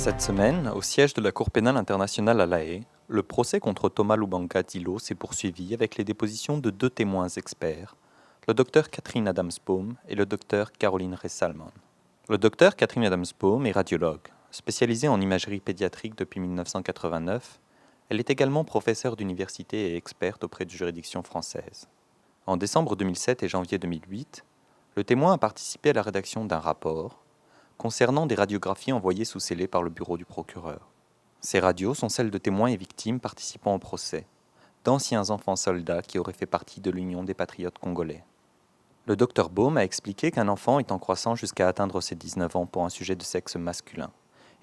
Cette semaine, au siège de la Cour pénale internationale à La Haye, le procès contre Thomas Lubanga Dilo s'est poursuivi avec les dépositions de deux témoins experts, le docteur Catherine Adams-Baum et le docteur Caroline Rey-Salmon. Le docteur Catherine Adams-Baum est radiologue, spécialisée en imagerie pédiatrique depuis 1989. Elle est également professeure d'université et experte auprès de juridictions françaises. En décembre 2007 et janvier 2008, le témoin a participé à la rédaction d'un rapport concernant des radiographies envoyées sous scellé par le bureau du procureur. Ces radios sont celles de témoins et victimes participant au procès, d'anciens enfants soldats qui auraient fait partie de l'Union des patriotes congolais. Le docteur Baum a expliqué qu'un enfant est en croissance jusqu'à atteindre ses 19 ans pour un sujet de sexe masculin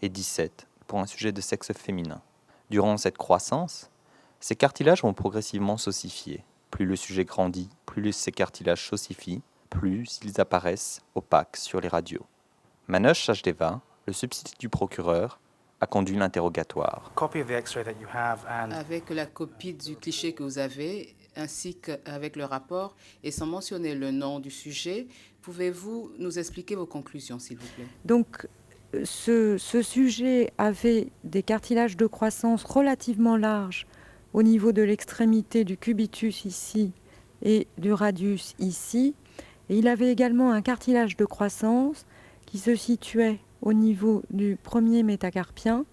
et 17 pour un sujet de sexe féminin. Durant cette croissance, ces cartilages vont progressivement s'ossifier. Plus le sujet grandit, plus ces cartilages s'ossifient, plus ils apparaissent opaques sur les radios. Manoj Sachdeva, le substitut du procureur, a conduit l'interrogatoire. Avec la copie du cliché que vous avez, ainsi qu'avec le rapport, et sans mentionner le nom du sujet, pouvez-vous nous expliquer vos conclusions, s'il vous plaît? Donc, ce sujet avait des cartilages de croissance relativement larges au niveau de l'extrémité du cubitus ici et du radius ici. Et il avait également un cartilage de croissance qui se situait au niveau du premier métacarpien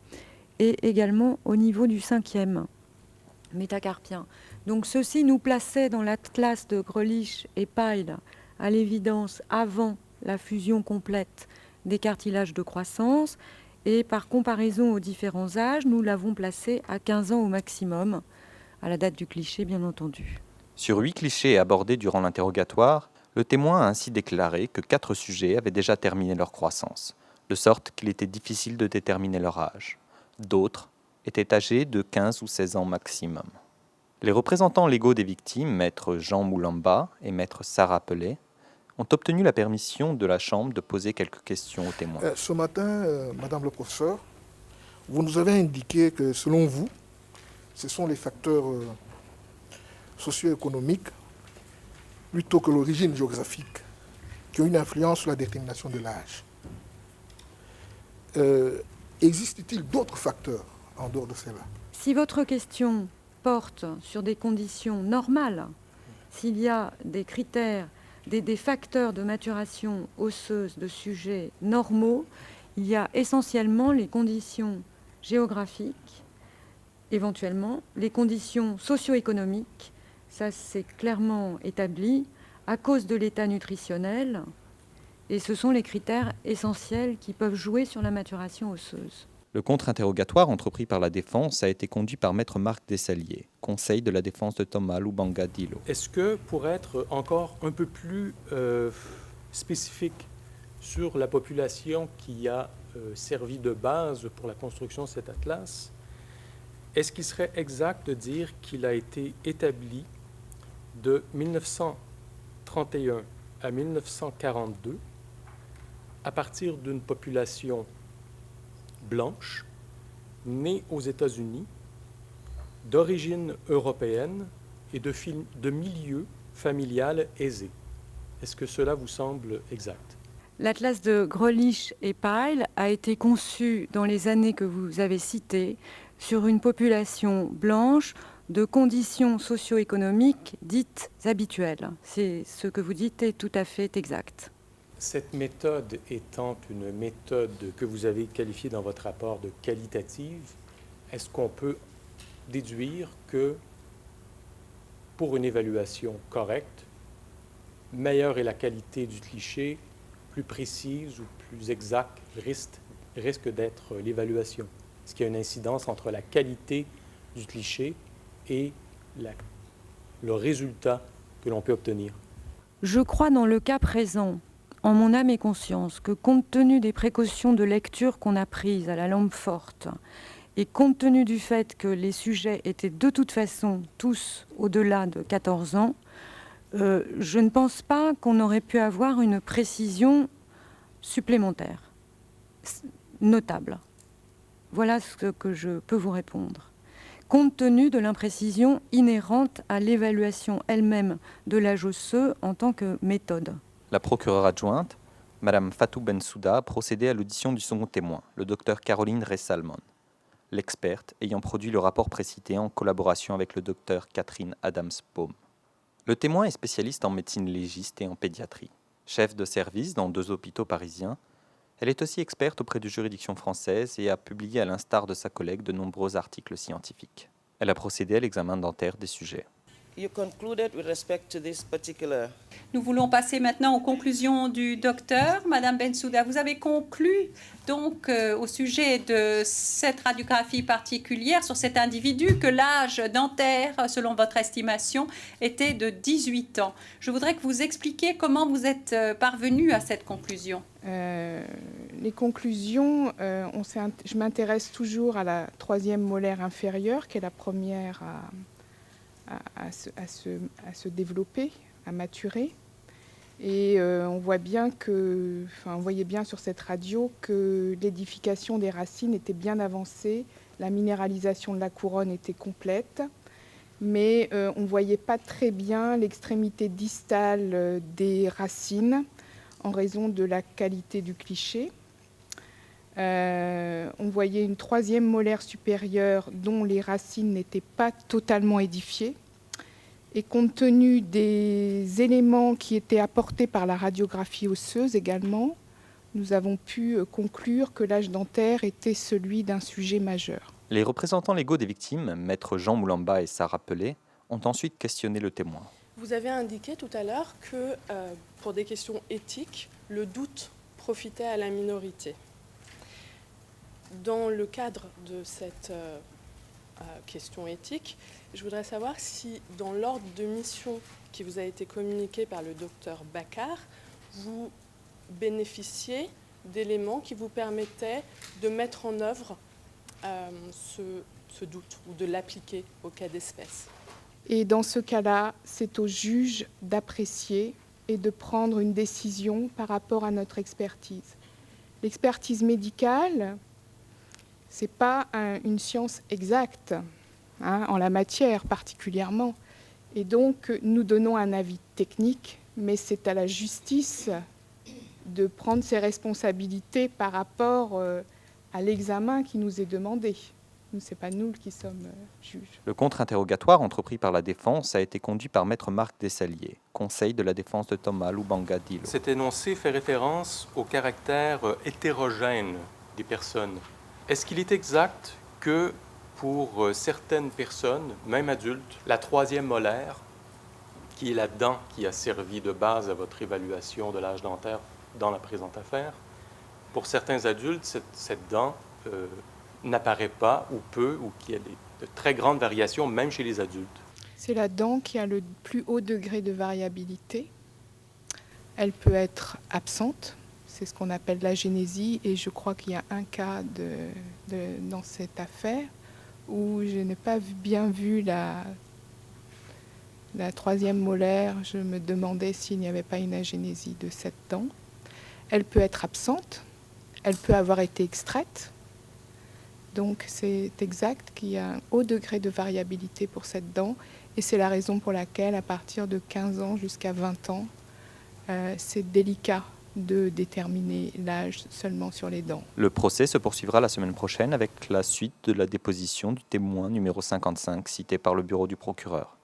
et également au niveau du cinquième métacarpien. Donc ceci nous plaçait dans l'atlas de Grelich et Pyle à l'évidence avant la fusion complète des cartilages de croissance et par comparaison aux différents âges, nous l'avons placé à 15 ans au maximum, à la date du cliché bien entendu. Sur 8 clichés abordés durant l'interrogatoire, le témoin a ainsi déclaré que 4 sujets avaient déjà terminé leur croissance, de sorte qu'il était difficile de déterminer leur âge. D'autres étaient âgés de 15 ou 16 ans maximum. Les représentants légaux des victimes, maître Jean Moulamba et maître Sarah Pellet, ont obtenu la permission de la Chambre de poser quelques questions aux témoins. Ce matin, Madame le professeur, vous nous avez indiqué que selon vous, ce sont les facteurs socio-économiques plutôt que l'origine géographique qui ont une influence sur la détermination de l'âge. Existe-t-il d'autres facteurs en dehors de cela? Si votre question porte sur des conditions normales, s'il y a des critères, des facteurs de maturation osseuse de sujets normaux, il y a essentiellement les conditions géographiques, éventuellement les conditions socio-économiques, ça c'est clairement établi, à cause de l'état nutritionnel, et ce sont les critères essentiels qui peuvent jouer sur la maturation osseuse. Le contre-interrogatoire entrepris par la défense a été conduit par maître Marc Dessalier, conseil de la défense de Thomas Lubanga Dilo. Est-ce que, pour être encore un peu plus spécifique sur la population qui a servi de base pour la construction de cet atlas, est-ce qu'il serait exact de dire qu'il a été établi de 1931 à 1942 à partir d'une population blanche, née aux États-Unis, d'origine européenne et de milieu familial aisé? Est-ce que cela vous semble exact? L'atlas de Grelich et Pyle a été conçu dans les années que vous avez citées sur une population blanche de conditions socio-économiques dites habituelles. C'est ce que vous dites est tout à fait exact. Cette méthode étant une méthode que vous avez qualifiée dans votre rapport de qualitative, est-ce qu'on peut déduire que pour une évaluation correcte, meilleure est la qualité du cliché, plus précise ou plus exacte risque d'être l'évaluation? Est-ce qu'il y a une incidence entre la qualité du cliché et le résultat que l'on peut obtenir? Je crois dans le cas présent, en mon âme et conscience, que compte tenu des précautions de lecture qu'on a prises à la lampe forte, et compte tenu du fait que les sujets étaient de toute façon tous au-delà de 14 ans, je ne pense pas qu'on aurait pu avoir une précision supplémentaire, notable. Voilà ce que je peux vous répondre. Compte tenu de l'imprécision inhérente à l'évaluation elle-même de l'âge osseux en tant que méthode. La procureure adjointe Madame Fatou Bensouda a procédé à l'audition du second témoin, le docteur Caroline Ressalmon, l'experte ayant produit le rapport précité en collaboration avec le docteur Catherine Adams-Baum. Le témoin est spécialiste en médecine légiste et en pédiatrie. Chef de service dans 2 hôpitaux parisiens, elle est aussi experte auprès de juridictions françaises et a publié à l'instar de sa collègue de nombreux articles scientifiques. Elle a procédé à l'examen dentaire des sujets. Nous voulons passer maintenant aux conclusions du docteur. Madame Bensouda, vous avez conclu donc au sujet de cette radiographie particulière sur cet individu que l'âge dentaire, selon votre estimation, était de 18 ans. Je voudrais que vous expliquiez comment vous êtes parvenu à cette conclusion. Les conclusions, je m'intéresse toujours à la 3e molaire inférieure, qui est la première à se développer, à maturer. Et on voyait bien sur cette radio que l'édification des racines était bien avancée, la minéralisation de la couronne était complète, mais on ne voyait pas très bien l'extrémité distale des racines en raison de la qualité du cliché. On voyait une 3e molaire supérieure dont les racines n'étaient pas totalement édifiées. Et compte tenu des éléments qui étaient apportés par la radiographie osseuse également, nous avons pu conclure que l'âge dentaire était celui d'un sujet majeur. Les représentants légaux des victimes, maîtres Jean Moulamba et Sarah Pelé, ont ensuite questionné le témoin. Vous avez indiqué tout à l'heure que, pour des questions éthiques, le doute profitait à la minorité. Dans le cadre de cette question éthique, je voudrais savoir si, dans l'ordre de mission qui vous a été communiqué par le docteur Baccar, vous bénéficiez d'éléments qui vous permettaient de mettre en œuvre ce doute ou de l'appliquer au cas d'espèce. Et dans ce cas-là, c'est au juge d'apprécier et de prendre une décision par rapport à notre expertise. L'expertise médicale, ce n'est pas une science exacte, en la matière particulièrement. Et donc, nous donnons un avis technique, mais c'est à la justice de prendre ses responsabilités par rapport à l'examen qui nous est demandé. Ce n'est pas nous qui sommes juges. Le contre-interrogatoire entrepris par la défense a été conduit par maître Marc Dessalier, conseil de la défense de Thomas Lubanga Dilo. Cet énoncé fait référence au caractère hétérogène des personnes. Est-ce qu'il est exact que pour certaines personnes, même adultes, la 3e molaire, qui est la dent qui a servi de base à votre évaluation de l'âge dentaire dans la présente affaire, pour certains adultes, cette dent n'apparaît pas ou peu, ou qu'il y a de très grandes variations, même chez les adultes? C'est la dent qui a le plus haut degré de variabilité. Elle peut être absente. C'est ce qu'on appelle l'agénésie, et je crois qu'il y a un cas dans cette affaire où je n'ai pas bien vu la 3e molaire. Je me demandais s'il n'y avait pas une agénésie de cette dent. Elle peut être absente, elle peut avoir été extraite. Donc c'est exact qu'il y a un haut degré de variabilité pour cette dent, et c'est la raison pour laquelle, à partir de 15 ans jusqu'à 20 ans, c'est délicat de déterminer l'âge seulement sur les dents. Le procès se poursuivra la semaine prochaine avec la suite de la déposition du témoin numéro 55 cité par le bureau du procureur.